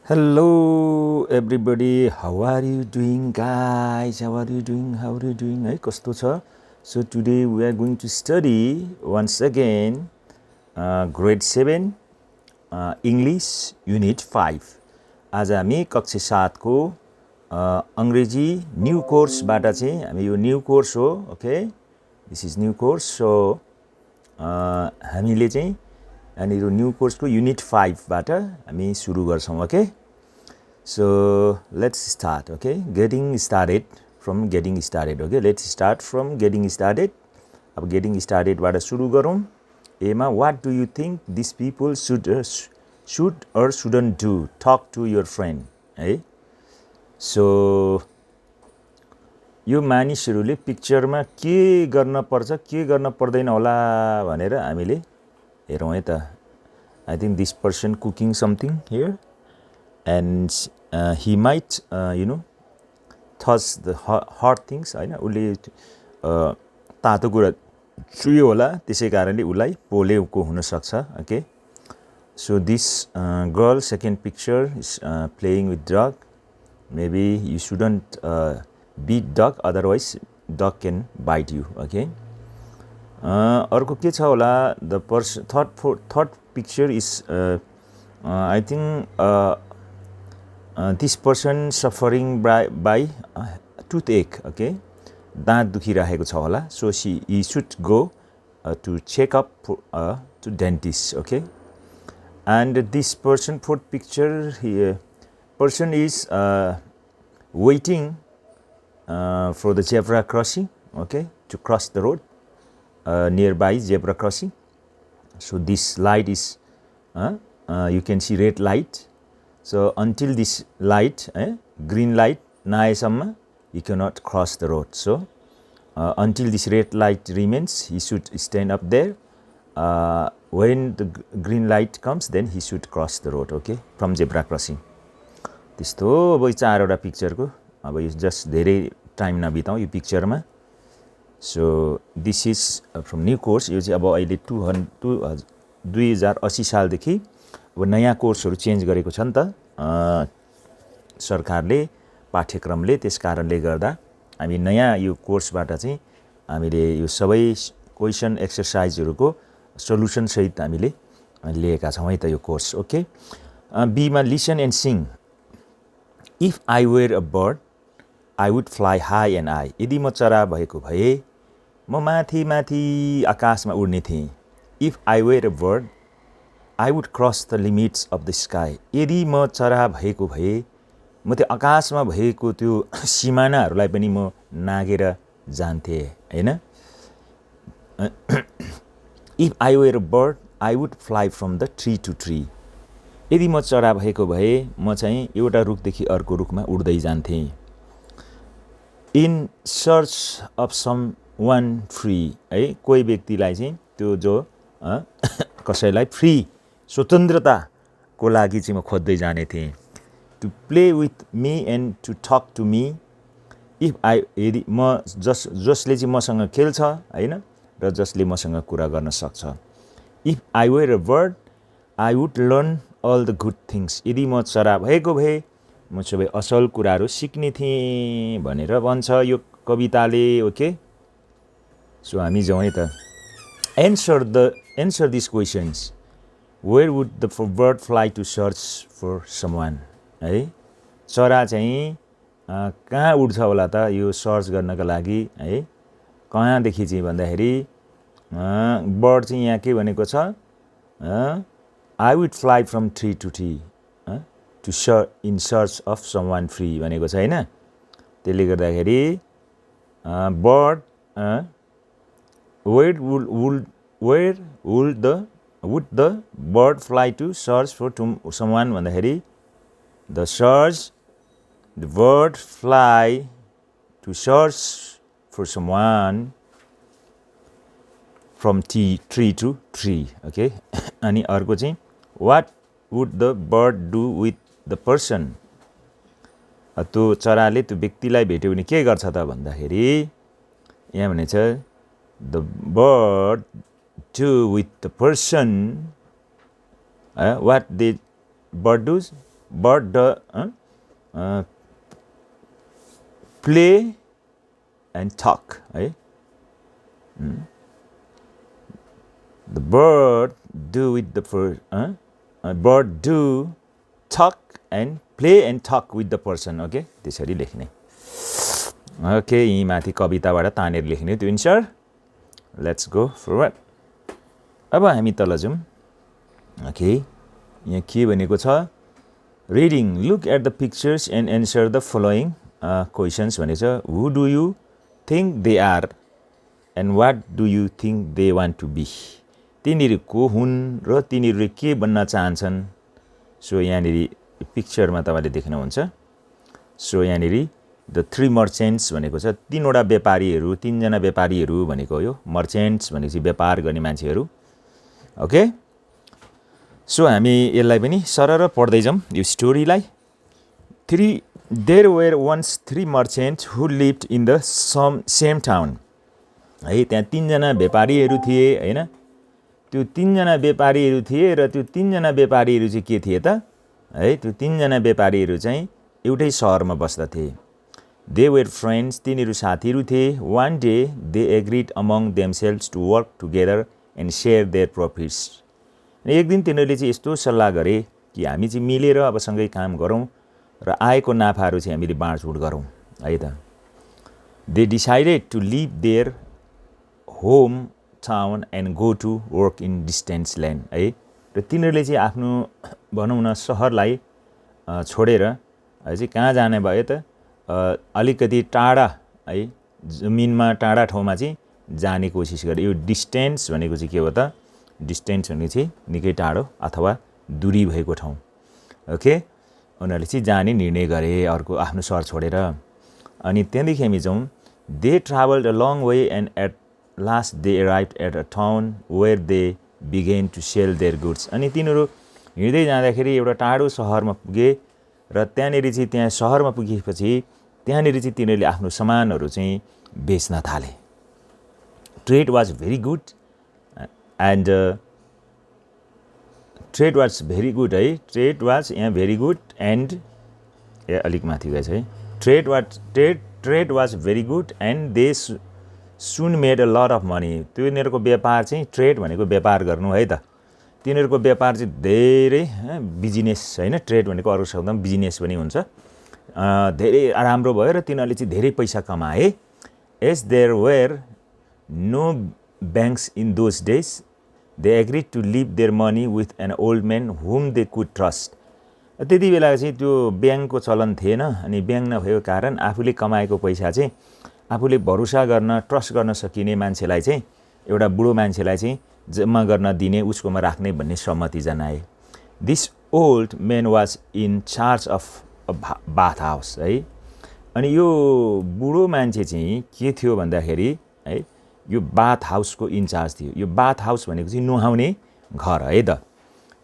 Hello everybody, how are you doing guys? How are you doing? है कस्तो छ? So today we are going to study once again grade 7 English Unit 5. आज हामी कक्षा 7 को अंग्रेजी न्यू कोर्सबाट चाहिँ हामी यो न्यू कोर्स हो, okay? This is new course. So हामीले चाहिँ अनि यो न्यू कोर्सको युनिट 5 बाट हामी सुरु गर्छौं, okay? So let's start, okay? Getting started from getting started, okay? Let's start from getting started. अब getting started बाट सुरु गरौँ. एमा what do you think these people should or shouldn't do? Talk to your friend, है? So यो मानिसहरूले पिक्चरमा के गर्न पर्छ, के गर्न पर्दैन होला भनेर हामीले हेरौँ है त. I think this person cooking something here and he might touch the hard things, हैन? उले तातो कुरा छुयो होला, त्यसै कारणले उलाई पोलेको हुन सक्छ, okay? So this girl, second picture, is playing with dog. Maybe you shouldn't beat dog, otherwise dog can bite you, okay? अर्को के छ होला? The third picture is I think this person suffering by toothache, okay? दाँत दुखिरहेको छ होला. So he should go to check up to dentist, okay? And this person, fourth picture, person is waiting for the zebra crossing, okay? To cross the road nearby zebra crossing. So this light is you can see red light. So until this light, green light, naesamma, you cannot cross the road. So until this red light remains, he should stand up there. When the green light comes, then he should cross the road, okay? From zebra crossing. त्यस्तो अब चारवटा पिक्चरको अब यो just धेरै time नबिताउँ यो पिक्चरमा. So this is from new course. यो चाहिँ अब अहिले 2080 सालदेखि अब नयाँ कोर्सहरू चेन्ज गरेको छ नि त सरकारले, पाठ्यक्रमले. त्यस कारणले गर्दा हामी नयाँ यो कोर्सबाट चाहिँ हामीले यो सबै क्वेशन एक्सरसाइजहरूको सल्युसन सहित हामीले लिएका छौँ है त यो कोर्स, ओके? बी मा listen and sing. If I were a bird I would fly high and I. यदि म चरा भएको भए म माथि माथि आकाशमा उड्ने थिएँ. If I were a bird I would cross the limits of the sky. यदि म चरा भएको भए म त्यो आकाशमा भएको त्यो सीमानाहरूलाई पनि म नागेर जान्थे, हैन? If I were a bird, I would fly from the tree to tree. यदि म चरा भएको भए म चाहिँ एउटा रुखदेखि अर्को रुखमा उड्दै जान्थे. In search of someone free, है? कोही व्यक्तिलाई चाहिँ त्यो जो कसैलाई फ्री स्वतन्त्रताको लागि चाहिँ म खोज्दै जाने थिएँ. To play with me and to talk to me. If I यदि म जसले चाहिँ मसँग खेल्छ, हैन? र जसले मसँग कुरा गर्न सक्छ. If I were a bird I would learn all the good things. यदि म चरा भएको भए म सबै असल कुराहरू सिक्ने थिएँ भनेर भन्छ यो कविताले, ओके? सो हामी जाउँ है त. Answer these questions. Where would the bird fly to search for someone? है? चरा चाहिँ कहाँ उड्छ होला त यो सर्च गर्नका लागि, है? कहाँदेखि चाहिँ भन्दाखेरि बर्ड चाहिँ यहाँ के भनेको छ? I would fly from tree to tree to in search of someone free भनेको छ, हैन? त्यसले गर्दाखेरि bird where would the bird fly to search for someone भन्दाखेरि the bird fly to search for someone from tree to tree, okay? अनि अर्को चाहिँ what would the bird do with the person? त्यो चराले त्यो व्यक्तिलाई भेट्यो भने के गर्छ त भन्दाखेरि यहाँ भनेछ the bird do with the person what the bird does bird play and talk है the bird do with the bird do talk and play and talk with the person okay त्यसरी लेख्ने ओके यही माथि कविताबाट तानेर लेख्ने त्यो answer let's go forward अब हामी तल जाउँ ओके यहाँ के भनेको छ reading look at the pictures and answer the following questions भनेको छ who do you think they are and what do you think they want to be तिनीहरू को हुन् र तिनीहरूले के बन्न चाहन्छन् सो यहाँनिर पिक्चरमा तपाईँले देख्नुहुन्छ सो यहाँनिर द थ्री मर्चेन्ट्स भनेको छ तीनवटा व्यापारीहरू तीनजना व्यापारीहरू भनेको हो यो मर्चेन्ट्स भनेपछि व्यापार गर्ने मान्छेहरू ओके सो हामी यसलाई पनि सरर पढ्दै जाउँ यो स्टोरीलाई there were once three merchants who lived in the same town है त्यहाँ तीनजना व्यापारीहरू थिए होइन त्यो तीनजना व्यापारीहरू थिए र त्यो तीनजना व्यापारीहरू चाहिँ के थिए त है त्यो तीनजना व्यापारीहरू चाहिँ एउटै सहरमा बस्दथे दे वेयर फ्रेन्ड्स तिनीहरू साथीहरू थिए one day they agreed among themselves to work together and share their profits एक दिन तिनीहरूले चाहिँ यस्तो सल्लाह गरे कि हामी चाहिँ मिलेर अब सँगै काम गरौँ र आएको नाफाहरू चाहिँ हामीले बाँडचुँड गरौँ है त they decided to leave their home town and go to work in distance land है र तिनीहरूले चाहिँ आफ्नो भनौँ न सहरलाई छोडेर चाहिँ कहाँ जाने भयो त अलिकति टाढा है जमिनमा टाढा ठाउँमा चाहिँ जाने कोसिस गरे यो डिस्टेन्स भनेको चाहिँ के हो त डिस्टेन्स भनेको चाहिँ निकै टाढो अथवा दूरी भएको ठाउँ ओके उनीहरूले चाहिँ जाने निर्णय गरे अर्को आफ्नो सहर छोडेर अनि त्यहाँदेखि हामी जाउँ they travelled a long way and at last they arrived at a town where they began to sell their goods अनि तिनीहरू हिँड्दै जाँदाखेरि एउटा टाढो सहरमा पुगे र त्यहाँनिर चाहिँ त्यहाँ सहरमा पुगेपछि त्यहाँनिर चाहिँ तिनीहरूले आफ्नो सामानहरू चाहिँ बेच्न थाले trade was very good and trade was very good है ट्रेड वाज यहाँ भेरी गुड एन्ड अलिक माथि गएछ है trade was very good and they soon made a lot of money तिनीहरूको व्यापार चाहिँ ट्रेड भनेको व्यापार गर्नु है त तिनीहरूको व्यापार चाहिँ धेरै बिजनेस होइन ट्रेड भनेको अरू शब्दमा बिजनेस पनि हुन्छ धेरै राम्रो भयो र तिनीहरूले चाहिँ धेरै पैसा कमाए as there were no banks in those days they agreed to leave their money with an old man whom they could trust त्यति बेला चाहिँ त्यो ब्याङ्कको चलन थिएन अनि ब्याङ्क नभएको कारण आफूले कमाएको पैसा चाहिँ आफूले भरोसा गर्न ट्रस्ट गर्न सकिने मान्छेलाई चाहिँ एउटा बुढो मान्छेलाई चाहिँ जम्मा गर्न दिने उसकोमा राख्ने भन्ने सहमति जनाए this old man was in charge of bath house है अनि यो बुढो मान्छे चाहिँ के थियो भन्दाखेरि है यो बाथ हाउसको इन्चार्ज थियो यो बाथ हाउस भनेको चाहिँ नुहाउने घर है त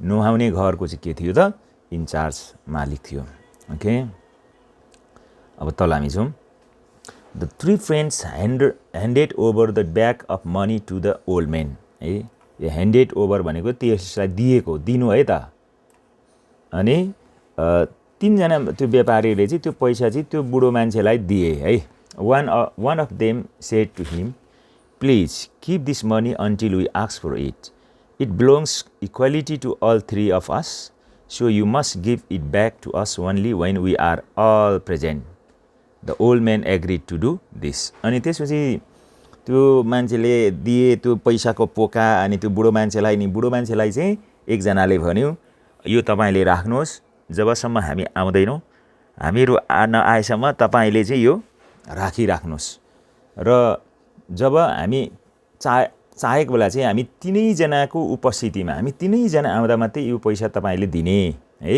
नुहाउने घरको चाहिँ के थियो त इन्चार्ज मालिक थियो ओके अब तल हामी जाउँ the three friends handed over the bag of money to the old man है यो ह्यान्डेड ओभर भनेको त्यसलाई दिएको दिनु है त अनि तीनजना त्यो व्यापारीले चाहिँ त्यो पैसा चाहिँ त्यो बुढो मान्छेलाई दिए है one of them said to him please keep this money until we ask for it belongs equality to all three of us so you must give it back to us only when we are all present the old man agreed to do this अनि त्यसपछि त्यो मान्छेले दिए त्यो पैसाको पोका अनि त्यो बुढो मान्छेलाई नि बुढो मान्छेलाई चाहिँ एकजनाले भन्यो यो तपाईँले राख्नुहोस् जबसम्म हामी आउँदैनौँ हामीहरू नआएसम्म तपाईँले चाहिँ यो राखिराख्नुहोस् र जब हामी चाहेको बेला चाहिँ हामी तिनैजनाको उपस्थितिमा हामी तिनैजना आउँदा मात्रै यो पैसा तपाईँले दिने है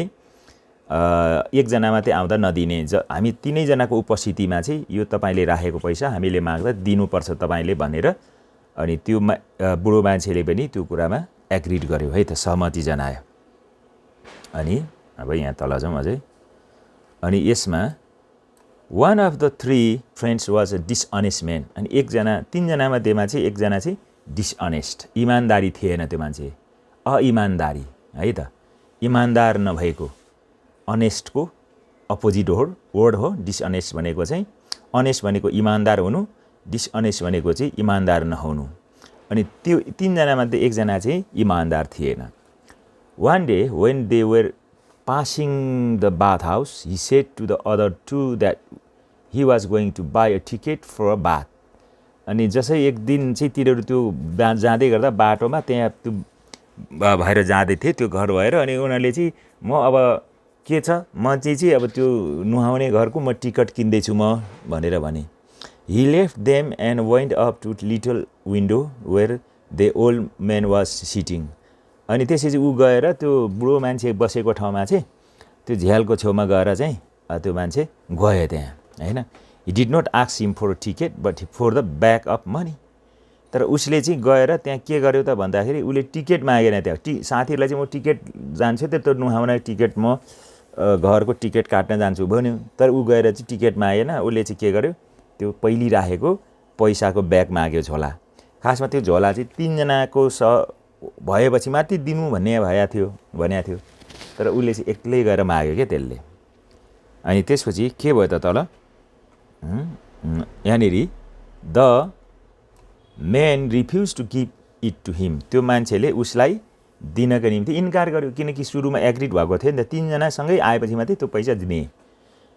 एकजना मात्रै आउँदा नदिने हामी तिनैजनाको उपस्थितिमा चाहिँ यो तपाईँले राखेको पैसा हामीले माग्दा दिनुपर्छ तपाईँले भनेर अनि त्यो बुढो मान्छेले पनि त्यो कुरामा एग्रिड गर्यो है त सहमति जनायो अनि अब यहाँ तल जाउँ अझै अनि यसमा one of the three friends was a dishonest man अनि एकजना तीनजना मध्येमा चाहिँ एकजना चाहिँ डिसअनेस्ट इमान्दारी थिएन त्यो मान्छे अइमान्दारी है त इमान्दार नभएको अनेस्टको अपोजिट वर्ड हो डिसअनेस्ट भनेको चाहिँ अनेस्ट भनेको इमान्दार हुनु डिसअनेस्ट भनेको चाहिँ इमान्दार नहुनु अनि त्यो तीनजना मध्ये एकजना चाहिँ इमान्दार थिएन One day when they were passing the bathhouse he said to the other two that he was going to buy a ticket for a bath अनि जसै एक दिन चाहिँ तिनीहरू त्यो जाँदै गर्दा बाटोमा त्यहाँ त्यो भएर जाँदै थिए त्यो घर भएर अनि उनीहरूले चाहिँ म अब के छ म चाहिँ अब त्यो नुहाउने घरको म टिकट किन्दैछु म भनेर भने He left them and went up to little window where the old man was sitting अनि त्यसपछि ऊ गएर त्यो बुढो मान्छे बसेको ठाउँमा चाहिँ त्यो झ्यालको छेउमा गएर चाहिँ त्यो मान्छे गयो त्यहाँ हैन He did not ask him for a ticket but for the bag of money तर उसले चाहिँ गएर त्यहाँ के गर्यो त भन्दाखेरि उसले टिकट मागेन त्यहाँ साथीहरुलाई चाहिँ म टिकट जान्छु त्यो नुहाउने टिकट म घरको टिकट काट्न जान्छु भन्यो तर ऊ गएर चाहिँ टिकट मागेन उसले चाहिँ के गर्यो त्यो पहिली राखेको पैसाको ब्याग माग्यो झोला खासमा त्यो झोला चाहिँ तीनजनाको भएपछि मात्रै दिनु भनेको थियो तर उसले चाहिँ एक्लै गएर माग्यो के त्यसले अनि त्यसपछि के भयो त तल यानेरी the man refused to give it to him त्यो मान्छेले उसलाई दिनको निम्ति इन्कार गर्यो किनकि सुरुमा एग्रीड भएको थियो नि त तीनजना सँगै आएपछि मात्रै त्यो पैसा दिने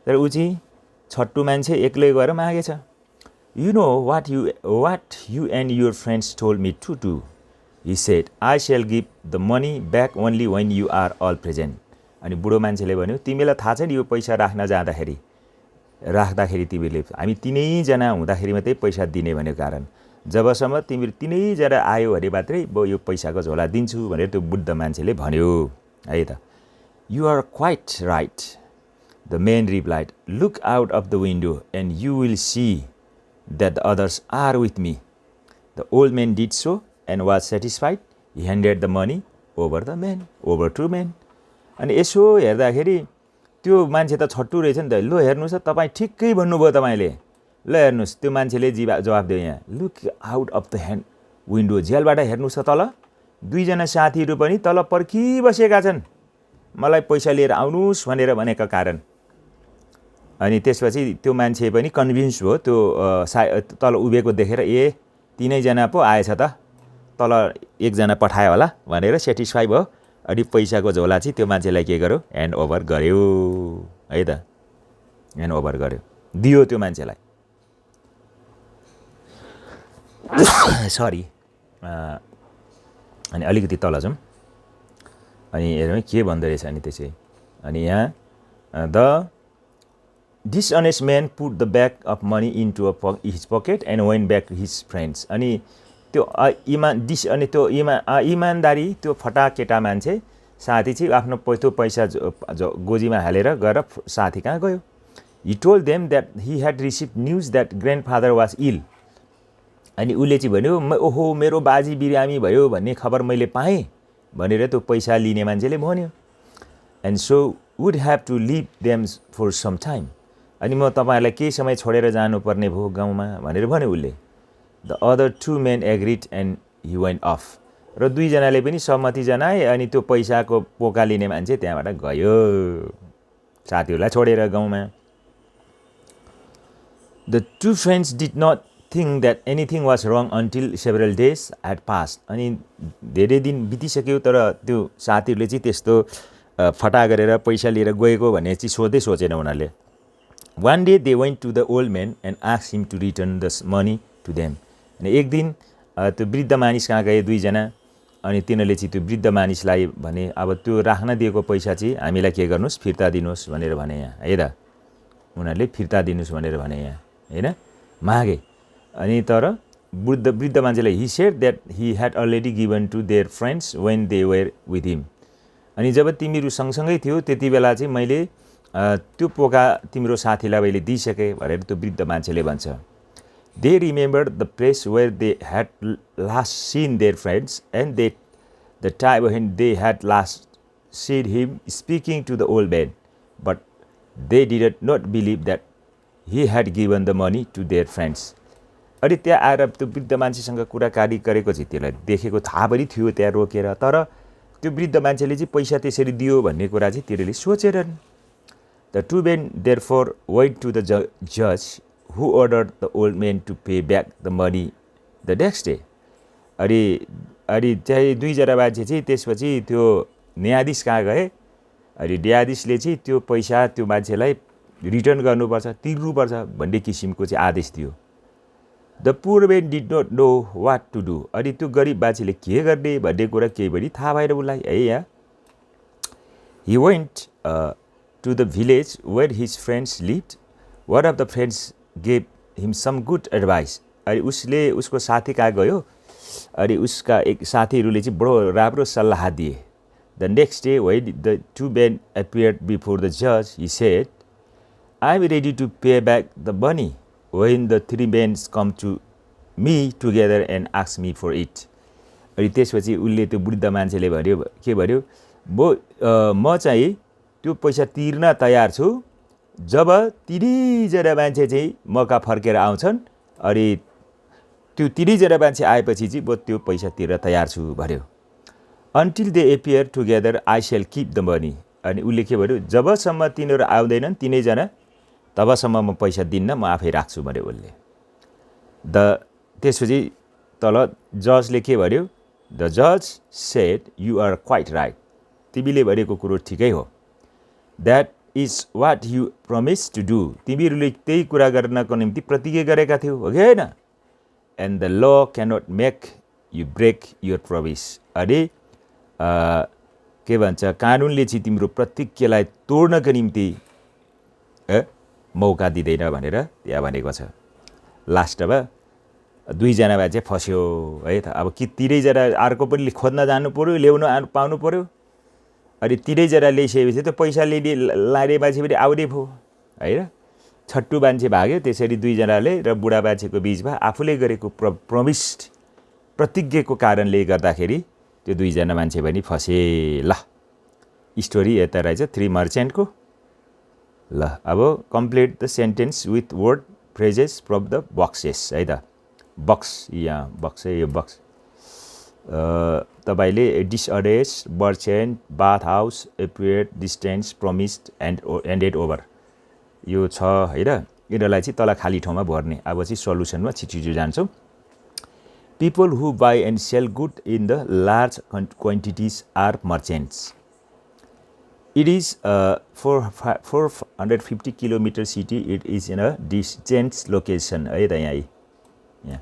तर उ चाहिँ छट्टु मान्छे एक्लै गएर मागेछ You know what you and your friends told me to do He said I shall give the money back only when you are all present अनि बुढो मान्छेले भन्यो तिमीलाई थाहा छ नि यो पैसा राख्दाखेरि तिमीले हामी तीनैजना हुँदाखेरि मात्रै पैसा दिने भन्ने कारण जबसम्म तिमीहरू तीनैजना आयो भने मात्रै यो पैसाको झोला दिन्छु भनेर त्यो बुढो मान्छेले भन्यो है त You are quite right The man replied Look out of the window and you will see that the others are with me The old man did so and was satisfied He handed the money over to man अनि यसो हेर्दाखेरि त्यो मान्छे त छट्टु रहेछ नि त लो हेर्नुस् तपाई ठिक्कै भन्नुभयो तपाईले ल हेर्नुस् त्यो मान्छेले जवाफ दियो यहाँ look out of the hand window झ्यालबाट हेर्नुस् तल दुईजना साथीहरु पनि तल पर्खिबसेका छन् मलाई पैसा लिएर आउनुस् भनेर भनेका कारण अनि त्यसपछि त्यो मान्छे पनि कन्भिन्स भयो त्यो तल उभिएको देखेर ए तीनै जना पो आएछ त तल एकजना पठायो होला भनेर सेटिस्फाई भयो अनि पैसाको झोला चाहिँ त्यो मान्छेलाई के गर्यो ह्यान्ड ओभर गर्यो है त ह्यान्ड ओभर गर्यो दियो त्यो मान्छेलाई सरी अनि अलिकति तल जाउँ अनि हेरौँ के भन्दो रहेछ अनि त्यसै अनि यहाँ the dishonest man put the bag of money into his pocket and went back to his friends अनि त्यो इमानदारी त्यो फटा केटा मान्छे साथी चाहिँ आफ्नो पैसा गोजीमा हालेर गएर साथी कहाँ गयो He told them that he had received news that grandfather was ill अनि उले चाहिँ भन्यो ओहो मेरो बाजी बिरामी भयो भन्ने खबर मैले पाएँ भनेर त्यो पैसा लिने मान्छेले भन्यो and so would have to leave them for some time अनि म तपाईहरुलाई केही समय छोडेर जानु पर्ने भयो गाउँमा भनेर भन्यो उले The other two men agreed and he went off र दुई जनाले पनि सहमति जनाए अनि त्यो पैसाको पोका लिने मान्छे त्यहाँबाट गयो साथीहरुलाई छोडेर गाउँमा The two friends did not think that anything was wrong until several days had passed अनि धेरै दिन बितिसक्यो तर त्यो साथीहरुले चाहिँ त्यस्तो फटा गरेर पैसा लिएर गएको भन्ने चाहिँ सोचेन उनीहरुले One day they went to the old man and asked him to return the money to them अनि एक दिन त्यो वृद्ध मानिस कहाँ गए दुई जना अनि तिनीहरूले चाहिँ त्यो वृद्ध मानिसलाई भने अब त्यो राख्न दिएको पैसा चाहिँ हामीलाई के गर्नुस् फिर्ता दिनुस् भनेर भने यहाँ है त उनीहरूले फिर्ता दिनुस् भनेर भने यहाँ हैन मागे अनि तर वृद्ध मान्छेले he said that he had already given to their friends when they were with him अनि जब तिमीहरू सँगसँगै थियो त्यति बेला चाहिँ मैले त्यो पोका तिम्रो साथीलाई मैले दिइसके भनेर त्यो वृद्ध मान्छेले भन्छ They remembered the place where they had last seen their friends and the time when they had last seen him speaking to the old man. But they did not believe that he had given the money to their friends. अनि त्यहाँ आएर त्यो वृद्ध मान्छेसँग कुराकानी गरेको चाहिँ त्यसलाई देखेको थाहा पनि थियो त्यहाँ रोकेर तर त्यो वृद्ध मान्छेले चाहिँ पैसा त्यसरी दियो भन्ने कुरा चाहिँ तिनीहरूले सोचेनन् The two men therefore went to the judge, who ordered the old man to pay back the money the next day. अनि चाहिँ दुईजना मान्छे चाहिँ त्यसपछि त्यो न्यायाधीश कहाँ गए अनि न्यायाधीशले चाहिँ त्यो पैसा त्यो मान्छेलाई रिटर्न गर्नुपर्छ तिर्नुपर्छ भन्ने किसिमको चाहिँ आदेश दियो. The poor man did not know what to do. अनि त्यो गरिब मान्छेले के गर्ने भन्ने कुरा केही पनि थाहा भएन उसलाई है. यहाँ he went to the village where his friends lived. One of the friends gave him some good advice. अनि उसले उसको साथी कहाँ गयो अनि उसका एक साथीहरूले चाहिँ बडो राम्रो सल्लाह दिए. The next day when the two men appeared before the judge, he said, I am ready to pay back the money when the three men come to me together and ask me for it. अनि त्यसपछि उसले त्यो वृद्ध मान्छेले भन्यो के भन्यो म चाहिँ त्यो पैसा तिर्न तयार छु जब तिनैजना मान्छे चाहिँ मका फर्केर आउँछन् अनि त्यो तिनैजना मान्छे आएपछि चाहिँ म त्यो पैसा तिर्न तयार छु भन्यो. Until they appear together, I shall keep the money. अनि उसले के भन्यो जबसम्म तिनीहरू आउँदैनन् तिनैजना तबसम्म म पैसा दिन्न म आफै राख्छु भन्यो उसले. त्यसपछि तल जजले के भन्यो द जज said you are quite right. तिमीले भनेको कुरो ठिकै हो. That is what you promise to do. तिमीहरूले त्यही कुरा गर्नको निम्ति प्रतिज्ञा गरेका थियौ हो कि होइन. And the law cannot make you break your promise. अनि के भन्छ कानुनले चाहिँ तिम्रो प्रतिज्ञालाई तोड्नको निम्ति मौका दिँदैन भनेर त्यहाँ भनेको छ. लास्टमा दुईजना मान्छे फस्यो है त. अब कि तिनैजना अर्को पनि खोज्न जानु पर्यो ल्याउनु पाउनु पर्यो अनि तिनैजना ल्याइसकेपछि त पैसा लाने मान्छे पनि आउने भयो होइन. छट्टु मान्छे भाग्यो. त्यसरी दुईजनाले र बुढा मान्छेको बिचमा आफूले गरेको प्रमिस्ड प्रतिज्ञाको कारणले गर्दाखेरि त्यो दुईजना मान्छे पनि फसे. ल स्टोरी यता रहेछ थ्री मर्चेन्टको. ल अब complete the sentence with word phrases from the boxes है त. बक्स यहाँ बक्स है यो बक्स. तपाईँले dishonest merchant bath house appeared distance promised ended over यो छ होइन. यिनीहरूलाई चाहिँ तल खाली ठाउँमा भर्ने. अब चाहिँ सल्युसनमा छिटो जान्छौँ. People who buy and sell goods in the large quantities are merchants. It is a 450 kilometer city. It is in a distant location. है त यहाँ.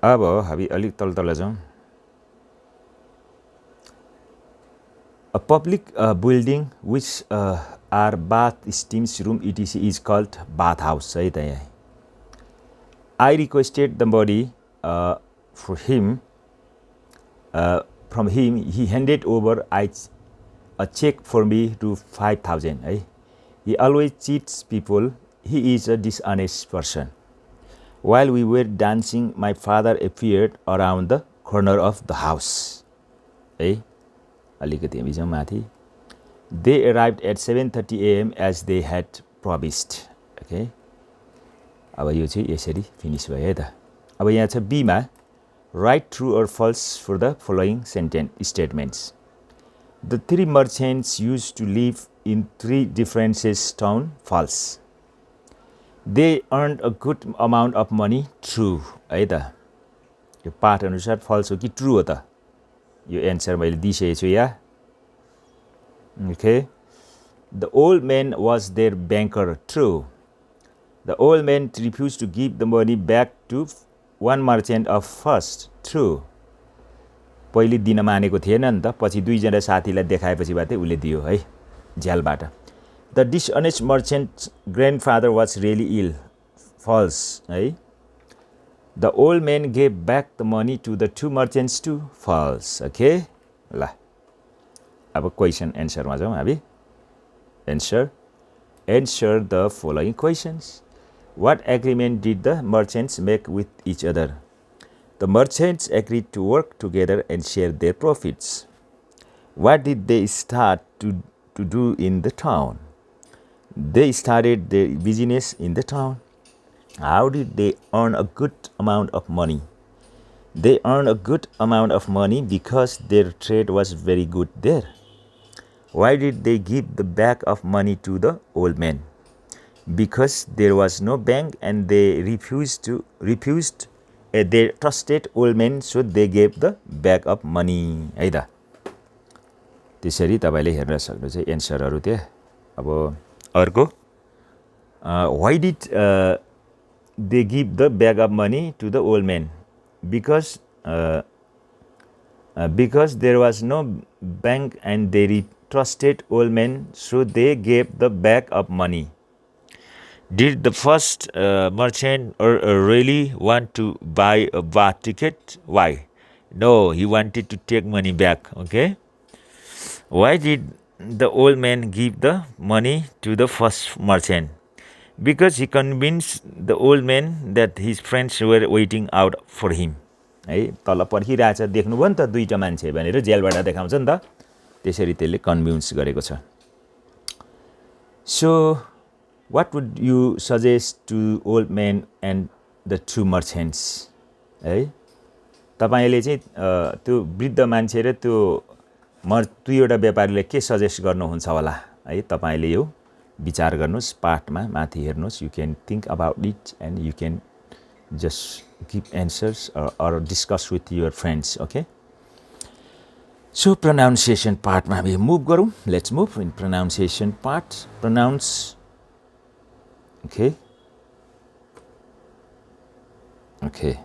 अब हामी अलिक तल जाउँ. A public building which are bath, steams room, etc. is called bath house. है त यहाँ. I requested the money for him. From him, he handed over a check for me to 5,000. है. He always cheats people. He is a dishonest person. While we were dancing, my father appeared around the corner of the house. है. अलिकति हामी जाउँ माथि. They arrived at 7:30 AM as they had promised. Okay. अब यो चाहिँ यसरी finish भयो है त. अब यहाँ छ बीमा write true or false for the following statements. The three merchants used to live in three different towns. False. They earned a good amount of money. True. है त. यो पाठ अनुसार false हो कि true हो त. यो एन्सर मैले दिइसकेको छु यहाँ. Okay. The old man was their banker. True. The old man refused to give the money back to one merchant of first. True. पहिले दिन मानेको थिएन नि त. पछि दुईजना साथीलाई देखाएपछि मात्रै उसले दियो है झ्यालबाट. The dishonest merchant's grandfather was really ill. False. है. The old man gave back the money to the two merchants too. False. Okay. ल अब क्वेसन एन्सरमा जाउँ हामी. Answer the following questions. What agreement did the merchants make with each other? The merchants agreed to work together and share their profits. What did they start to do in the town? They started their business in the town. How did they earn a good amount of money? They earned a good amount of money because their trade was very good there. Why did they give the bag of money to the old man? Because there was no bank and they refused they trusted old man, so they gave the bag of money. है त त्यसरी तपाईले हेर्न सक्नुहुन्छ एन्सरहरु त्यहाँ। अब अर्को why did they give the bag of money to the old man? Because there was no bank and they trusted old man, so they gave the bag of money. Did the first merchant really want to buy a bar ticket? Why? No, he wanted to take money back. Okay. Why did the old man give the money to the first merchant? Because he convinced the old man that his friends were waiting out for him. है तल पर्खिरहेछ देख्नुभयो नि त दुईटा मान्छे भनेर जेलबाट देखाउँछ नि त, त्यसरी त्यसले कन्भिन्स गरेको छ। So what would you suggest to old man and the two merchants? है तपाईले चाहिँ त्यो वृद्ध मान्छे र त्यो दुईवटा व्यापारीले के सजेस्ट गर्नुहुन्छ होला है, तपाईले यो विचार गर्नुस्, पाठमा माथि हेर्नुस्। You can think about it and you can just give answers or discuss with your friends. Okay. So pronunciation part मा हामी move गरौँ. Let's move in pronunciation part. Pronounce. Okay. Okay.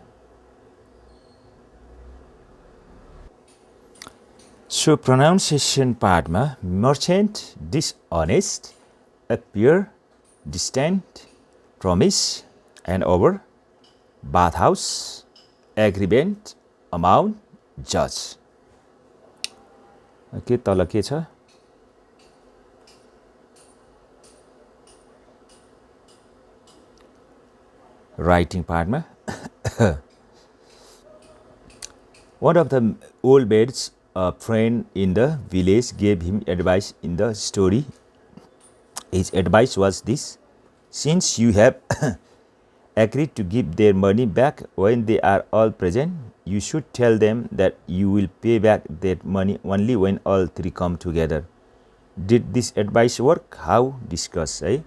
So pronunciation part मा merchant, dishonest, appear, distant, promise, and over, bathhouse, agreement, amount, judge. Okay, तल के छ? Writing part मा one of the old maids, a friend in the village, gave him advice in the story. His advice was this: since you have agreed to give their money back when they are all present, you should tell them that you will pay back that money only when all three come together. Did this advice work? How? Discuss. है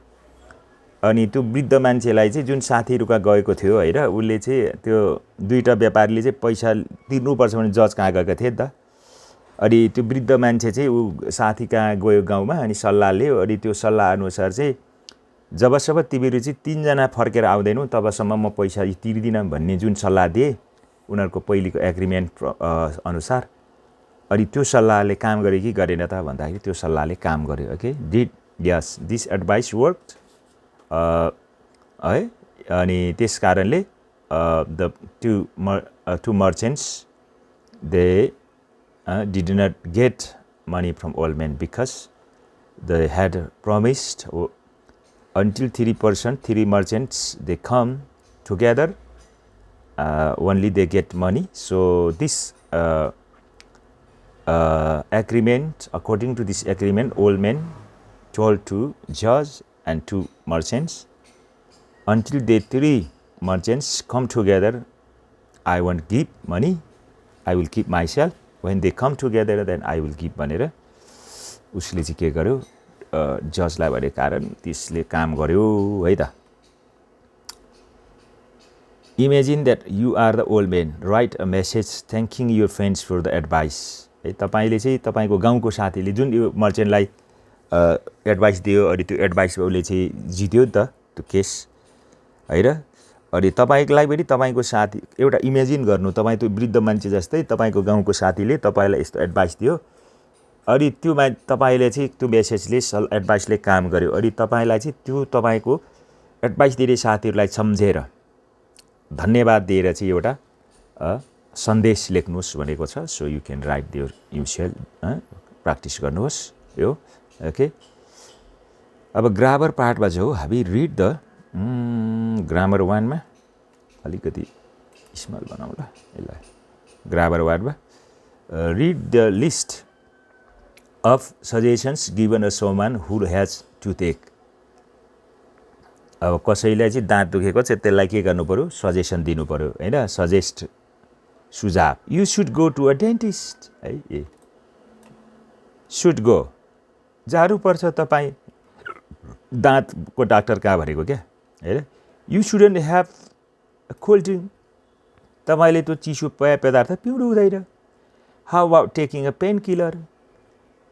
अनि त्यो वृद्ध मान्छेलाई चाहिँ जुन साथीहरुका गएको थियो हैन, उले चाहिँ त्यो दुईटा व्यापारीले चाहिँ पैसा तिर्नुपर्छ भने जज कहाँ गएका थिए त। अनि त्यो वृद्ध मान्छे चाहिँ उ साथी कहाँ गयो गाउँमा, अनि सल्लाह लियो। अनि त्यो सल्लाह अनुसार चाहिँ जबसम्म तिमीहरु चाहिँ तीनजना फर्केर आउँदैनौ तबसम्म म पैसा तिर्दिन भन्ने जुन सल्लाह दिए उनीहरुको पहिलेको एग्रीमेन्ट अनुसार। अनि त्यो सल्लाहले काम गर्यो कि गरेन त भन्दाखेरि त्यो सल्लाहले काम गर्यो। Okay, did yes this advice worked है। अनि त्यस कारणले the two merchants they did not get money from old man because they had promised until three merchants they come together, only they get money. So this agreement, according to this agreement, old man told to judge and two merchants, until the three merchants come together, I won't give money, I will keep myself. When they come together, then I will give भनेर उसले चाहिँ के गर्यो, जजलाई भने कारण त्यसले काम गर्यो है त। Imagine that you are the old man. Write a message thanking your friends for the advice. है तपाईले चाहिँ तपाईको गाउँको साथीले जुन यो मर्चेन्टलाई एडभाइस दियो, अनि त्यो एडभाइस उसले चाहिँ जित्यो नि त त्यो केस है र। अनि तपाईलाई पनि तपाईको साथी एउटा इमेजिन गर्नु, तपाई त्यो वृद्ध मान्छे जस्तै तपाईको गाउँको साथीले तपाईलाई यस्तो एडभाइस दियो, अनि त्यो तपाईले चाहिँ त्यो मेसेजले एडभाइसले काम गर्यो। अनि तपाईलाई चाहिँ त्यो तपाईको एडभाइस दिने साथीहरुलाई सम्झेर धन्यवाद दिएर चाहिँ एउटा सन्देश लेख्नुस् भनेको छ। So you can write there yourself, practice गर्नुहोस् यो। ओके, अब ग्रामर पार्टमा जो हामी रिड द ग्रामर 1 मा अलिकति स्मल बनाउँला यसलाई। ग्रामर 1 मा read the list of suggestions given a someone who has toothache. अब कसैलाई चाहिँ दाँत दुखेको छ त्यसलाई के गर्नु पर्यो, सजेसन दिनु पर्यो हैन, सजेस्ट सुझाव। You should go to a dentist है, शुड गो जानु पर्छ तपाईँ दाँतको डाक्टर कहाँ भनेको क्या हैन you shouldn't have cold drink तपाईँले त्यो चिसो पेय पदार्थ पिउनु हुँदैन how about taking a pain killer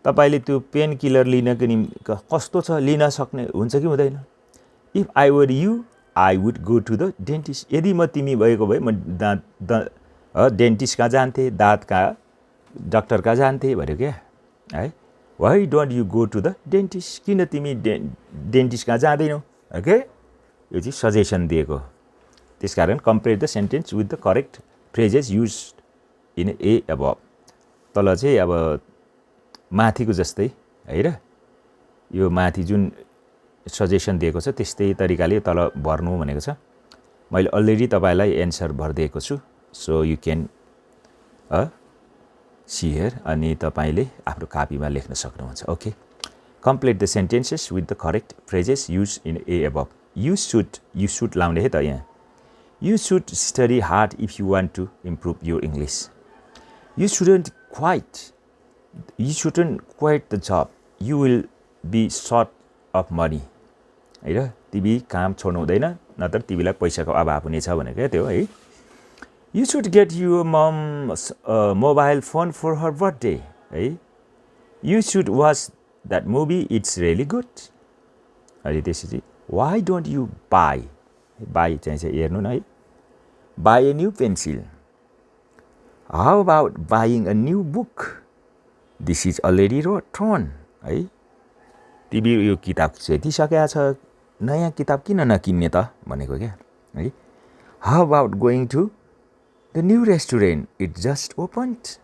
तपाईँले त्यो पेन किलर लिनको निम्ति कस्तो छ लिन सक्ने हुन्छ कि हुँदैन if I were you I would go to the dentist यदि म तिमी भएको भए म डेन्टिस्ट कहाँ जान्थेँ दाँत कहाँ डाक्टर कहाँ जान्थेँ भन्यो क्या है why don't you go to the dentist किन तिमी डेन्टिस्ट कहाँ जाँदैनौ ओके यो चाहिँ सजेसन दिएको त्यसकारण complete the sentence with the correct phrases use in A अब तल चाहिँ अब माथिको जस्तै है र यो माथि जुन सजेसन दिएको छ त्यस्तै तरिकाले तल भर्नु भनेको छ मैले अलरेडी तपाईँलाई एन्सर भरिदिएको छु so you can see here अनि तपाईँले आफ्नो कापीमा लेख्न सक्नुहुन्छ okay complete the sentences with the correct phrases use in a above you should लाउने है त यहाँ you should study hard if you want to improve your English you shouldn't quit the job you will be short of money है र तिमी काम छोड्नु हुँदैन नत्र तिमीलाई पैसाको अभाव हुनेछ भनेको क्या त्यो है you should get your mum mobile phone for her birthday है you should watch that movie it's really good अहिले त्यसपछि वाइ डोन्ट यु बाई चाहिँ हेर्नु न है buy a new pencil how about buying a new book this is already thrown है तिमी यो किताब सेतिसकेका छ नयाँ किताब किन नकिन्ने त भनेको क्या है how about going to the new restaurant it just opened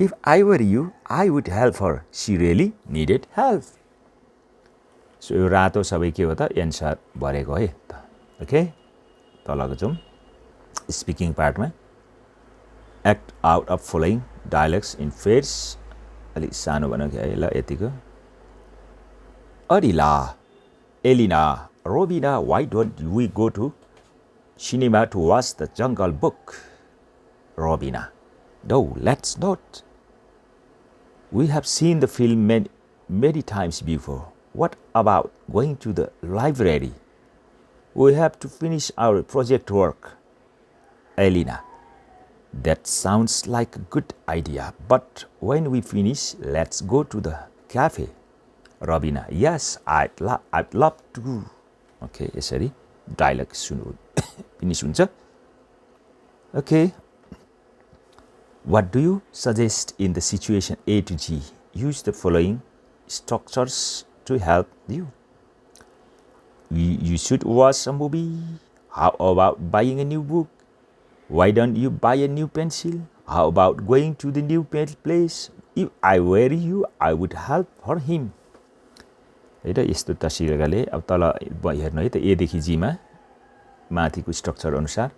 if I were you I would help her she really needed help so यो रातो सबै के हो त एन्सर भरेको है त ओके तलको जाउँ स्पिकिङ पार्टमा act out of following dialogues in pairs अलिक सानो भनेको है ल यतिको Arila Elina Robina why don't we go to cinema to watch the Jungle Book Robina no let's not we have seen the film many times before what about going to the library? We have to finish our project work. Elena, that sounds like a good idea, but when we finish, let's go to the cafe. Robina, yes, I'd love to. Okay, यसरी dialogue सुन्नु finish हुन्छ. Okay. What do you suggest in the situation A to G? Use the following structures to help you. You should watch a movie. How about buying a new book? Why don't you buy a new pencil? How about going to the new place? If I were you, I would help for him. है त यस्तो तरिकाले अब तल हेर्नु है त एदेखि जीमा माथिको स्ट्रक्चर अनुसार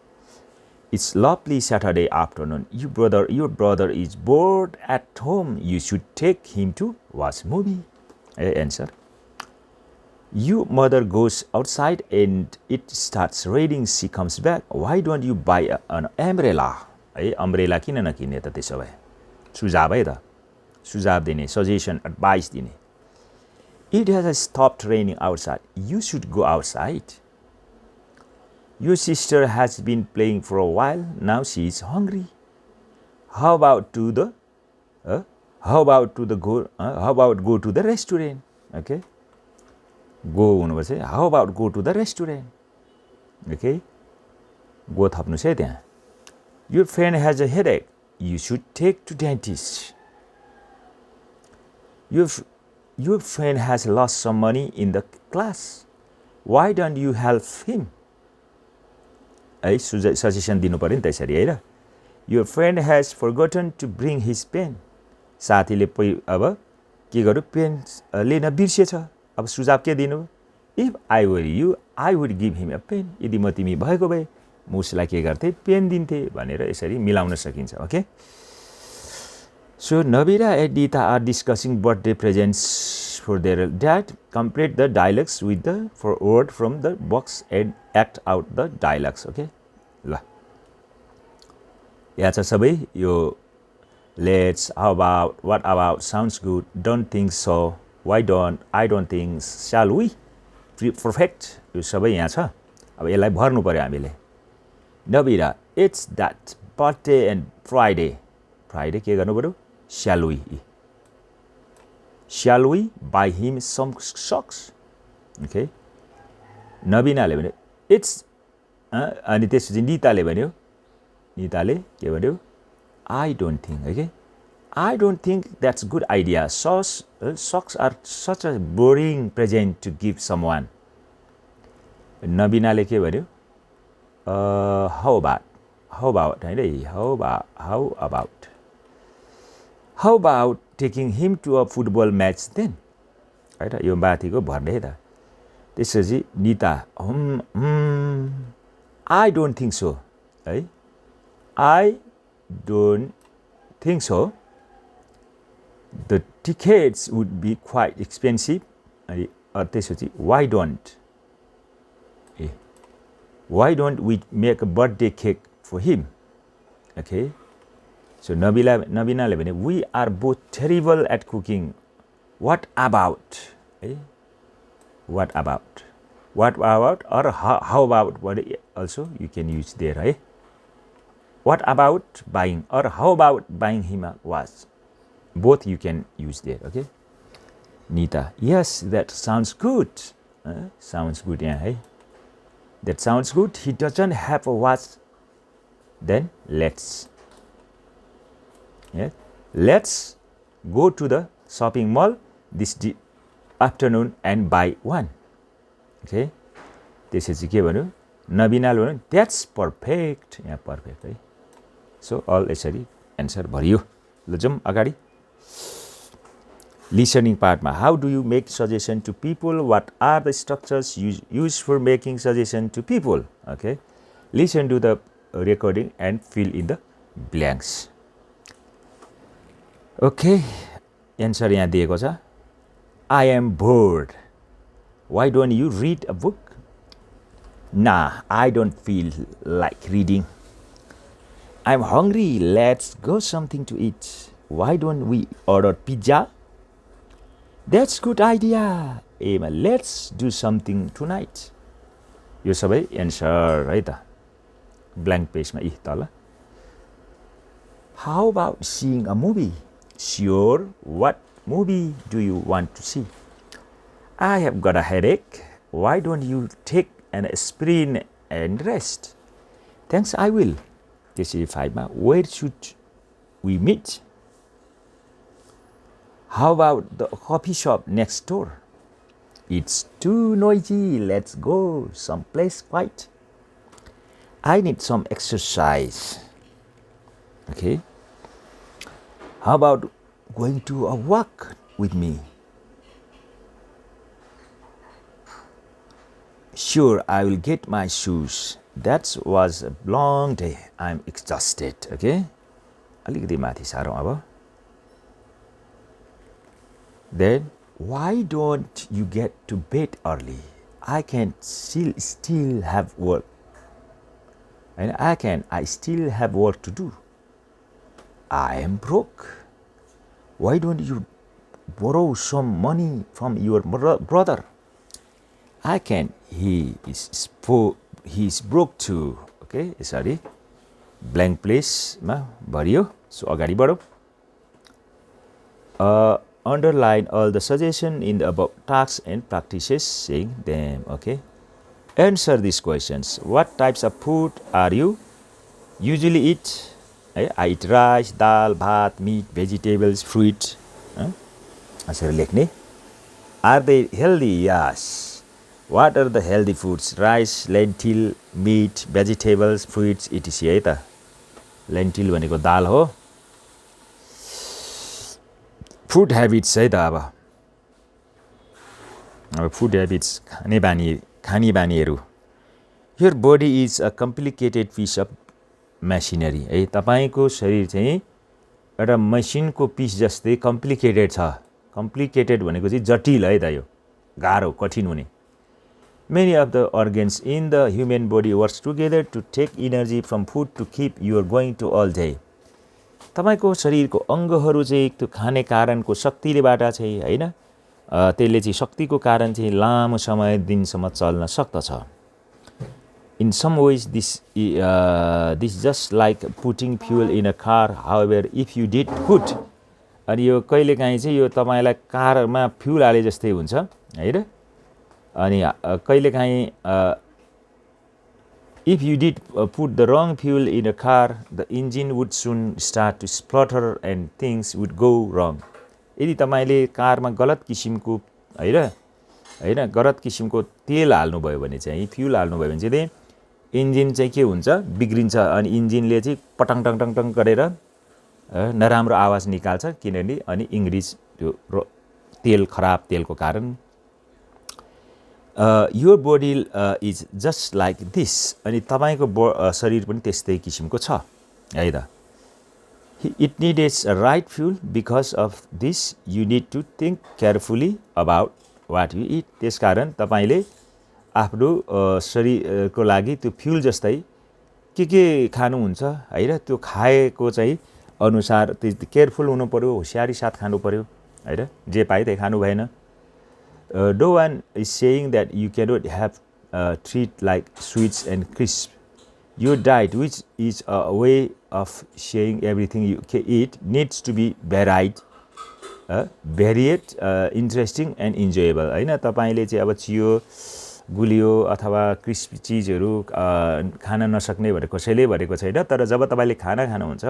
It's lovely Saturday afternoon. Your brother is bored at home. You should take him to watch movie. Answer. Your mother goes outside and it starts raining. She comes back. Why don't you buy an umbrella? Umbrella किन नकिन्ने त त्यसो भए सुझाव है त सुझाव दिने सजेसन एडभाइस दिने It has stopped raining outside. You should go outside. Your sister has been playing for a while. Now she is hungry. How about go to the restaurant? Okay. Go हुनुपर्छ How about go to the restaurant? Okay. Go थप्नुस् है त्यहाँ. Your friend has a headache. You should take to dentist. Your friend has lost some money in the class. Why don't you help him? है suggestion दिनु पर्यो नि त्यसरी है र Your friend has forgotten to bring his pen. साथीले अब के गर्यो पेन लिन बिर्सेछ अब सुझाव के दिनु If I were you, I would give him a pen. यदि म तिमी भएको भए म उसलाई के गर्थे पेन दिन्थे भनेर यसरी मिलाउन सकिन्छ okay So Nabila and Dita are discussing birthday presents for their dad. Complete the dialogues with the word from the box and act out the dialogues. Okay? ल यहाँ छ सबै यो let's, how about, what about, sounds good, don't think so, why don't, I don't think, shall we? Perfect. यो सबै यहाँ छ. अब यसलाई भर्नु पर्यो हामीले. Nabila, it's that birthday and Friday. Friday के गर्नु पर्यो? Shall we? Shall we buy him some socks? Okay. नबिनाले भन्यो it's अनि त्यसपछि निताले भन्यो के भन्यो I don't think. Okay. I don't think that's a good idea. Socks are such a boring present to give someone. नबिनाले के भन्यो how about taking him to a football match then? हैन यो माथिको भर्ने त. त्यसपछि Nita I don't think so. है I don't think so. The tickets would be quite expensive. त्यसपछि why don't we make a birthday cake for him? Okay. So Nabina le we are both terrible at cooking. What about? What about? Or how about? What also you can use there, right? What about buying? Or how about buying him a watch? Both you can use there. Okay. Nita, yes, that sounds good. Sounds good, yeah. Hey? That sounds good. He doesn't have a watch. Then let's go to the shopping mall this afternoon and buy one. Okay. त्यसपछि के भन्यो नबिनाले भन्यो that's perfect. यहाँ perfect है. So all यसरी answer भरियो. ल जाउँ अगाडि. Listening part ma, how do you make suggestion to people? What are the structures used for making suggestion to people? Okay, listen to the recording and fill in the blanks. Okay, answer यहाँ दिएको छ. I am bored. Why don't you read a book? Nah, I don't feel like reading. I'm hungry. Let's go something to eat. Why don't we order pizza? That's good idea. Emma, let's do something tonight. यो सबै answer है त. Blank page मा तल. How about seeing a movie? Sure. What movie do you want to see? I have got a headache. Why don't you take an aspirin and rest? Thanks, I will. This is 5 मा. Where should we meet? How about the coffee shop next door? It's too noisy. Let's go someplace quiet. I need some exercise. Okay. How about going to a walk with me? Sure, I will get my shoes. That was a long day. I'm exhausted. Okay. अलिकति माथि सारौँ अब. Then, why don't you get to bed early? I can still have work. And I still have work to do. I am broke. Why don't you borrow some money from your brother? I can. He is broke too. Okay, sorry. Blank place ma bhariyo. So agadi बढौँ. Underline all the suggestions in the above tasks and practices saying them. Okay. Answer these questions. What types of food are you usually eat? I eat rice, dal, bhat, meat, vegetables, fruit. Answer लेख्ने. Are they healthy? Yes. What are the healthy foods? Rice, lentil, meat, vegetables, fruits, etc. है त. Lentil भनेको दाल हो. Food habits है त अब food habits खाने बानीहरू. Your body is a complicated piece of machinery. है तपाईको शरीर चाहिँ एउटा मसिनको पिस जस्तै कम्प्लिकेटेड छ. कम्प्लिकेटेड भनेको चाहिँ जटिल है त यो. गाह्रो कठिन हुने. Many of the organs in the human body works together to take energy from food to keep you going to all day. तपाईको शरीरको अङ्गहरू चाहिँ त्यो खाने कारणको शक्तिलेबाट चाहिँ हैन त्यसले चाहिँ शक्तिको कारण चाहिँ लामो समय दिनसम्म चल्न सक्दछ In some ways this just like putting fuel in a car however if you did put अनि यो कहिलेकाहीँ चाहिँ यो तपाईलाई कारमा फ्युल हाले जस्तै हुन्छ हैन अनि कहिलेकाहीँ if you did put the wrong fuel in a car the engine would soon start to splutter and things would go wrong यदि तपाईले कारमा गलत किसिमको हैन गलत किसिमको तेल हाल्नु भयो भने चाहिँ फ्युल हाल्नु भयो भने चाहिँ इन्जिन चाहिँ के हुन्छ बिग्रिन्छ अनि इन्जिनले चाहिँ पटङ टङ टङ टङ गरेर नराम्रो आवाज निकाल्छ किनभने अनि इंग्लिश त्यो तेल खराब तेलको कारण your body is just like this अनि तपाईको शरीर पनि त्यस्तै किसिमको छ है त it needs a right fuel because of this you need to think carefully about what you eat त्यसकारण तपाईले आफ्नो शरीरको लागि त्यो फ्युल जस्तै के खानुहुन्छ हैन त्यो खाएको चाहिँ अनुसार केयरफुल हुनु पर्यो होशियारी साथ खानु पर्यो हैन जे पाए त्यही खानु भएन No one is saying that you cannot have treat like sweets and crisps. Your diet, which is a way of sharing everything you can eat, needs to be varied, interesting and enjoyable. हैन तपाईले चाहिँ अब चियो गुलियो अथवा crispy चीजहरु खान नसक्ने भनेको कसैले भनेको छैन तर जब तपाईले खाना खानुहुन्छ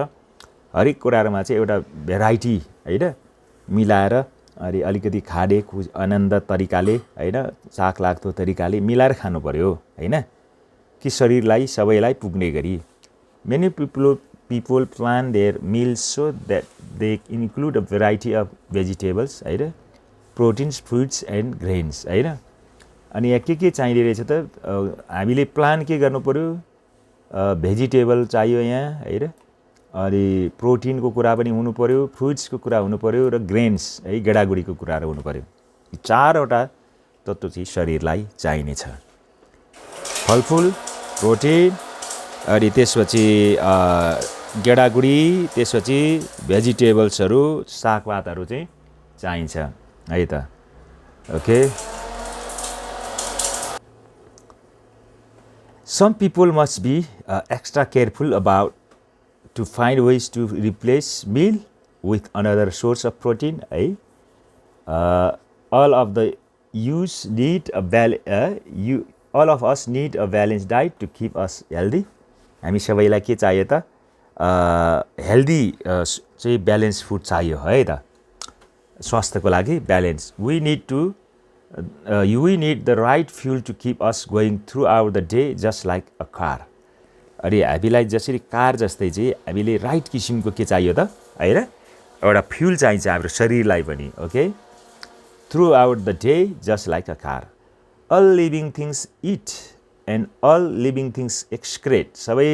हरेक कुराहरुमा चाहिँ एउटा भेराइटी हैन मिलाएर अनि अलिकति खाडे आनन्द तरिकाले हैन चाख लाग्दो तरिकाले मिलाएर खानु पर्यो हैन कि शरीरलाई सबैलाई पुग्ने गरी Many people plan their meals so that they include a variety of vegetables हैन proteins fruits and grains हैन अनि यहाँ के चाहिने रहेछ त हामीले प्लान के गर्नु पर्यो भेजिटेबल चाहियो यहाँ हैन अनि प्रोटिनको कुरा पनि हुनु पर्यो फ्रुट्सको कुरा हुनु पर्यो र ग्रेन्स है गेडागुडीको कुराहरु हुनु पर्यो यी चारवटा तत्त्व चाहिँ शरीरलाई चाहिने छ फलफुल प्रोटिन अनि त्यसपछि गेडागुडी त्यसपछि भेजिटेबल्सहरु सागपातहरु चाहिँ चाहिन्छ है त okay Some people must be extra careful about to find ways to replace meal with another source of protein all of the use need a all of us need a balanced diet to keep us healthy हामी सबैलाई के चाहियो त healthy चाहिँ balance food चाहियो है त स्वास्थ्यको लागि balance we need the right fuel to keep us going throughout the day just like a car अनि हामीलाई जसरी कार जस्तै चाहिँ हामीले राइट किसिमको के चाहियो त हैन एउटा फ्युल चाहिन्छ हाम्रो शरीरलाई पनि okay throughout the day just like a car all living things eat and all living things excrete सबै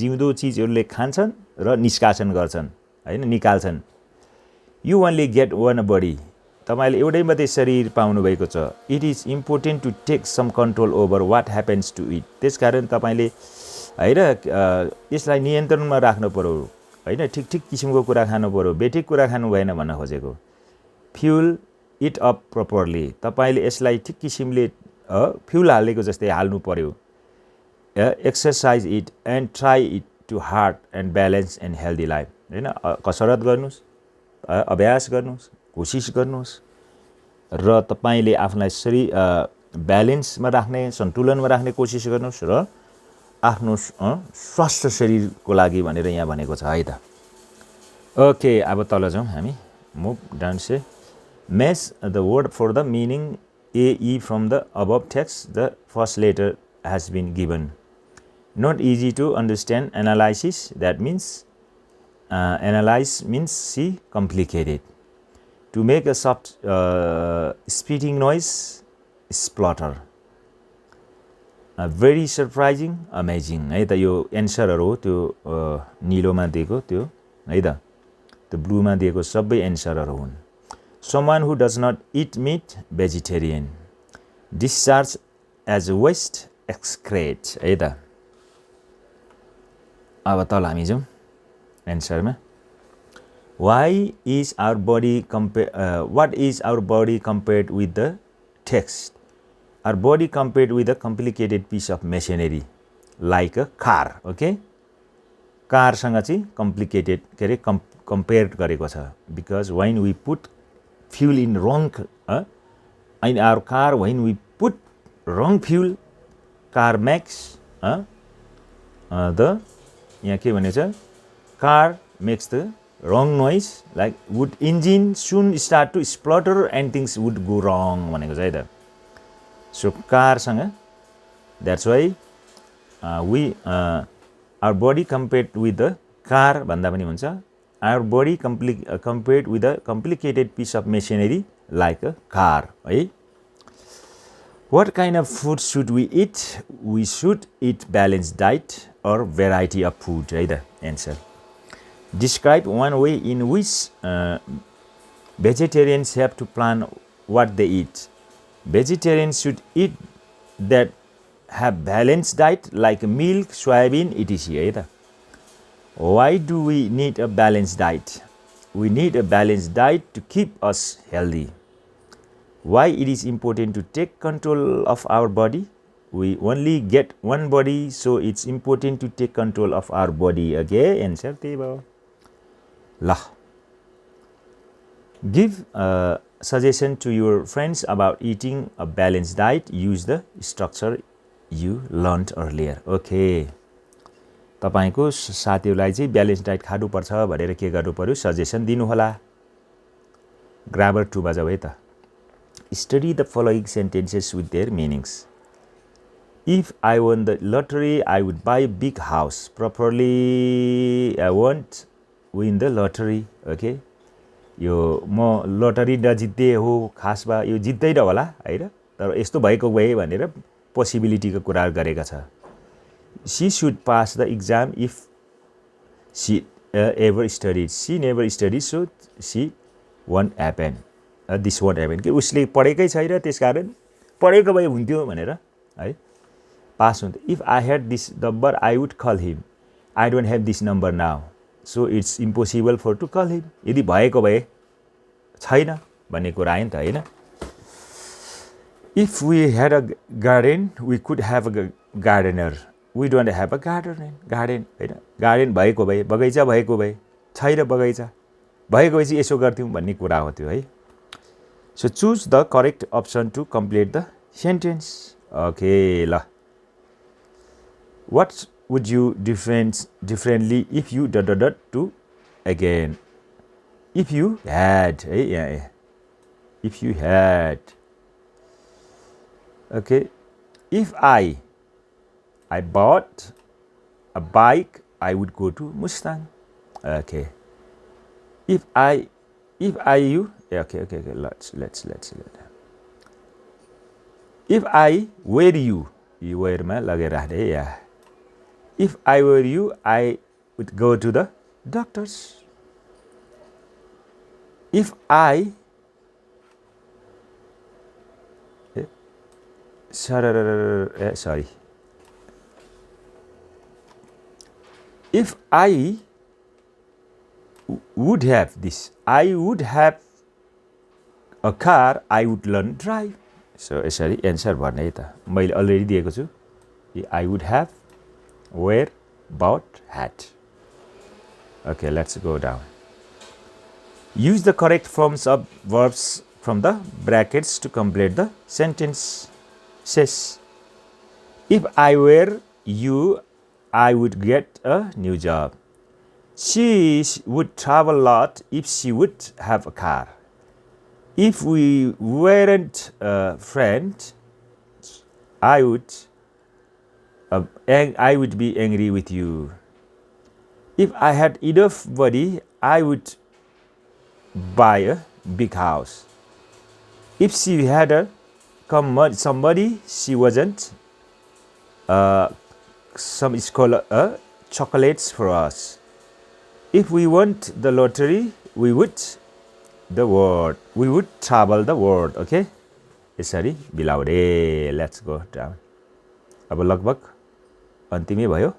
जिउँदो चीजहरुले खान्छन् र निष्कासन गर्छन् हैन निकाल्छन् you only get one body तपाईले एउटै मात्रै शरीर पाउनु भएको छ it is important to take some control over what happens to it त्यसकारण तपाईले हैन यसलाई नियन्त्रणमा राख्नु पर्यो हैन ठीक किसिमको कुरा खानु पर्यो बेठिक कुरा खानु भएन भन्न खोजेको फ्युल इट अप प्रपरली तपाईले यसलाई ठीक किसिमले फ्युल हालेको जस्तै हाल्नु पर्यो exercise it and try it to hard and balance and healthy life हैन कसरत गर्नुस् अभ्यास गर्नुस् कोशिश गर्नुस् र तपाईले आफुलाई शरीर ब्यालेन्समा राख्ने सन्तुलनमा राख्ने कोशिश गर्नुस् र आफ्नो स्वस्थ शरीरको लागि भनेर यहाँ भनेको छ है त ओके अब तल जाउँ हामी move down say match the word for the meaning AE from the above text the first letter has been given not easy to understand analysis that means analyze means see complicated to make a soft spitting noise splutter very surprising amazing है त यो एन्सरहरु हो त्यो नीलोमा दिएको त्यो है त त्यो ब्लूमा दिएको सबै एन्सरहरु हुन् someone who does not eat meat vegetarian discharge as waste excrete है त अब तल हामी जाउँ एन्सरमा Why is our body what is our body compared with the text? Our body compared with a complicated piece of machinery like a car. Okay, car सँग चाहिँ complicated के अरे compare गरेको छ because when we put fuel in wrong in our car, when we put wrong fuel, car makes the यहाँ के भनेछ, car makes the wrong noise, like would engine soon start to splutter and things would go wrong भनेको छ है त. So car सँग, that's why we our body compared with the car भन्दा पनि हुन्छ, our body compared with a complicated piece of machinery like a car है. What kind of food should we eat? We should eat balanced diet or variety of food है त answer. Describe one way in which vegetarians have to plan what they eat. Vegetarians should eat that have balanced diet like milk, soybean, etc. है त. Why do we need a balanced diet? We need a balanced diet to keep us healthy. Why it is important to take control of our body? We only get one body, so it's important to take control of our body. Okay, answer त्यही भयो. ल, give a suggestion to your friends about eating a balanced diet. Use the structure you learned earlier. Okay, तपाईको साथीहरुलाई चाहिँ balance diet खानुपर्छ भनेर के गर्नु पर्यो, सजेसन दिनु होला. ग्रामर 2 मा जाऊ है त. Study the following sentences with their meanings. If I won the lottery, I would buy a big house. Properly, I won't win the lottery. Okay, यो म लटरी नजित्ते हो, खासमा यो जित्दैन होला हैन, तर यस्तो भएको भए भनेर पोसिबिलिटीको कुरा गरेका छ. She should pass the exam if she ever studied. She never studied, so she won't happen. This won't happen. कि उसले पढेकै छैन, त्यसकारण पढेको भए हुन्थ्यो भनेर है पास हुन्थ्यो. If I had this number, I would call him. I don't have this number now, so it's impossible for to call him. यदि भएको भए छैन भन्ने कुरा आयो नि त हैन. If we had a garden, we could have a gardener. We don't have a garden हैन. गार्डन भएको भए, बगैँचा भएको भए, छैन बगैँचा, भएको भए चाहिँ यसो गर्थ्यौं भन्ने कुरा हो त्यो है. So choose the correct option to complete the sentence. Okay, la. What would you differently if you ... to again? If you had, if you had. Okay, if I bought a bike, I would go to Mustang. Okay. If you okay. Let's. If I were you were ma lagera राख्दै या. If I were you, I would go to the doctors. If I sorry. If I would have this, I would have a car, I would learn drive. So sorry, answer भन्ने त मैले already दिएको छु. I would have, were, bought, had. Okay, let's go down. Use the correct forms of verbs from the brackets to complete the sentence. Says, if I were you, I would get a new job. She would travel a lot if she would have a car. If we weren't friends, I would be angry with you. If I had enough money, I would buy a big house. If she had somebody, she wasn't some chocolates for us. If we won the lottery, we would travel the world. Okay, यसरी बिलाउरे. Let's go down. अब लगभग अन्तिमै भयो.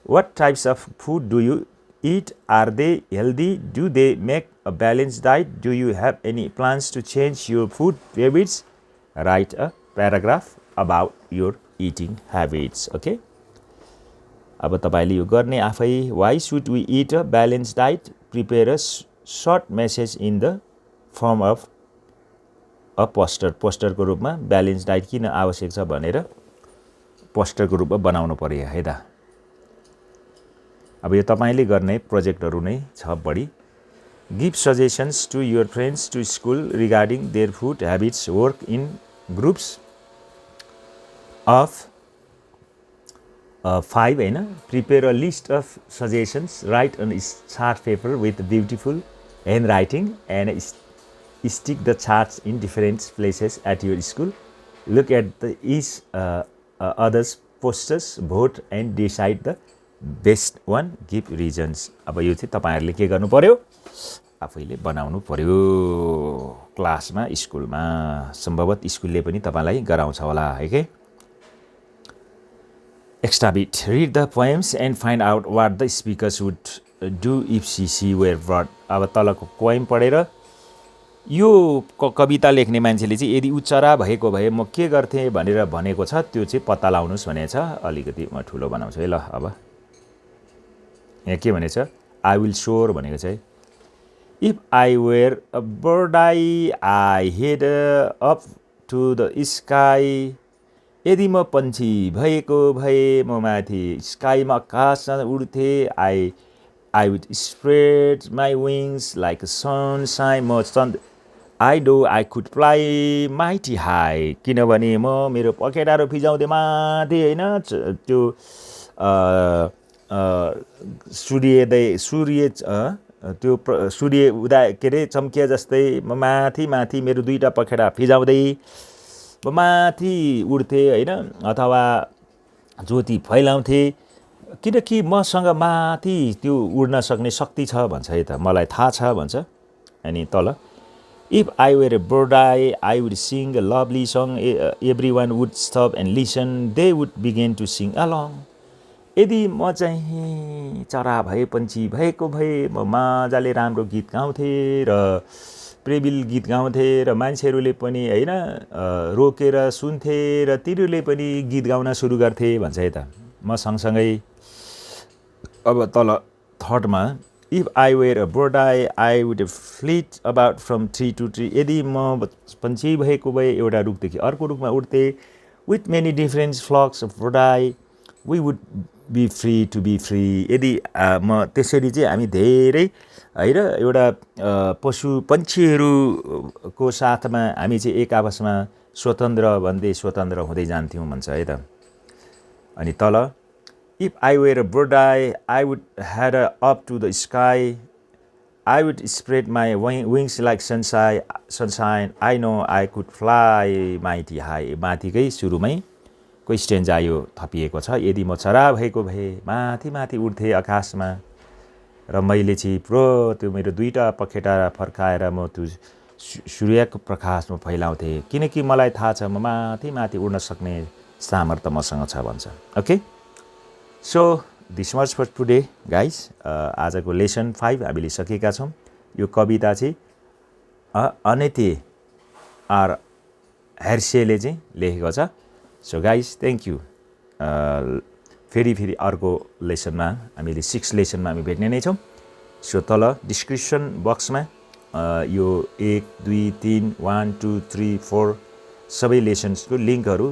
What types of food do you eat? Are they healthy? Do they make a balanced diet? Do you have any plans to change your food habits? Write a paragraph about your eating habits. Okay? अब तपाईले यो गर्ने आफै. Why should we eat a balanced diet? Prepare a short message in the form of a poster. पोस्टरको रूपमा balance diet किन आवश्यक छ भनेर पोस्टरको रूपमा बनाउनु पर्यो है त. अब यो तपाईले गर्ने प्रोजेक्टहरु नै छ बढी. Give suggestions to your friends to school regarding their food habits. Work in groups of 5 हैन. Prepare a list of suggestions. Write on a chart paper with beautiful handwriting and stick the charts in different places at your school. Look at each others posters, vote and decide the best one. Give reasons. अब यो चाहिँ तपाईहरुले के गर्नु पर्यो? आफैले बनाउनु पर्यो क्लासमा, स्कुलमा. सम्भवतः स्कुलले पनि तपाईलाई गराउँछ होला है के. Extra bit. Read the poems and find out what the speakers would do if she were brought. अब तलको पोएम पढेर यो कविता लेख्ने मान्छेले चाहिँ यदि उच्चरा भएको भए म के गर्थे भनेर भनेको छ त्यो चाहिँ पत्ता लाउनुस् भनेको छ. अलिकति म ठुलो बनाउँछु है ल. अब यहाँ के भनेछ? I will soar भनेको छ है. If I were a bird I head up to the sky. यदि म पन्छी भएको भए म माथि स्काईमा आकाशमा उड्थे. I would spread my wings like a sunshine. I know I could fly mighty high. किनभने म मेरो पखेटाहरू फिजाउँदै माथि हैन त्यो सूर्य उदय के रे चम्किए जस्तै म माथि माथि मेरो दुईटा पखेटा फिजाउँदै म माथि उड्थे हैन अथवा ज्योति फैलाउँथे. किनकि मसँग माथि त्यो उड्न सक्ने शक्ति छ भन्छ है त. मलाई थाहा छ भन्छ. अनि तल If I were a bird I would sing a lovely song. Everyone would stop and listen. They would begin to sing along. यदि म चाहिँ चरा भए पन्छी भएको भए म मजाले राम्रो गीत गाउँथे र प्रेमिल गीत गाउँथे र मान्छेहरूले पनि हैन रोकेर सुन्थे र तिनीहरूले पनि गीत गाउन सुरु गर्थे भन्छ है त. म सँगसँगै अब तल थर्डमा If I were a bird I would flit about from tree to tree. यदि म पन्छी भएको भए एउटा रुखदेखि अर्को रुखमा उड्थे. With many different flocks of birds we would be free to be free. यदि म त्यसरी चाहिँ हामी धेरै हैन एउटा पशु पन्छीहरुको साथमा हामी चाहिँ एक आपसमा स्वतन्त्र भन्दै स्वतन्त्र हुँदै जान्थ्यौं भन्छ है त. अनि तल If I were a bird I would head up to the sky. I would spread my wings like sunshine. I know I could fly mighty high. माथिकै सुरुमै कोही स्टेन्जा यो थपिएको छ. यदि म चरा भएको भए माथि माथि उड्थे आकाशमा र मैले चाहिँ पुरो त्यो मेरो दुईटा पखेटा फर्काएर म त्यो सूर्यको प्रकाशमा फैलाउँथे. किनकि मलाई थाहा छ म माथि माथि उड्न सक्ने सामर्थ्य मसँग छ भन्छ. Okay. So this much for today guys. आजको लेसन 5 हामीले सकेका छौं. यो कविता चाहिँ अनेते आर हर्षेले चाहिँ लेखेको छ. So guys, thank you. फेरि अर्को लेसनमा हामीले 6 लेसनमा हामी भेट्ने नै छौं. सो तल डिस्क्रिप्सन बक्समा यो 1 2 3 1 2 3 4 सबै लेसन्सको लिंकहरु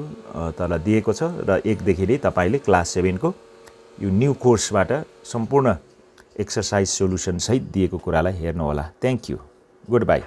तल दिएको छ र 1 देखि नै तपाईले क्लास 7 को यो न्यू कोर्सबाट सम्पूर्ण एक्सरसाइज सोलुसन सहित दिएको कुरालाई हेर्नु होला. Thank you. Good by.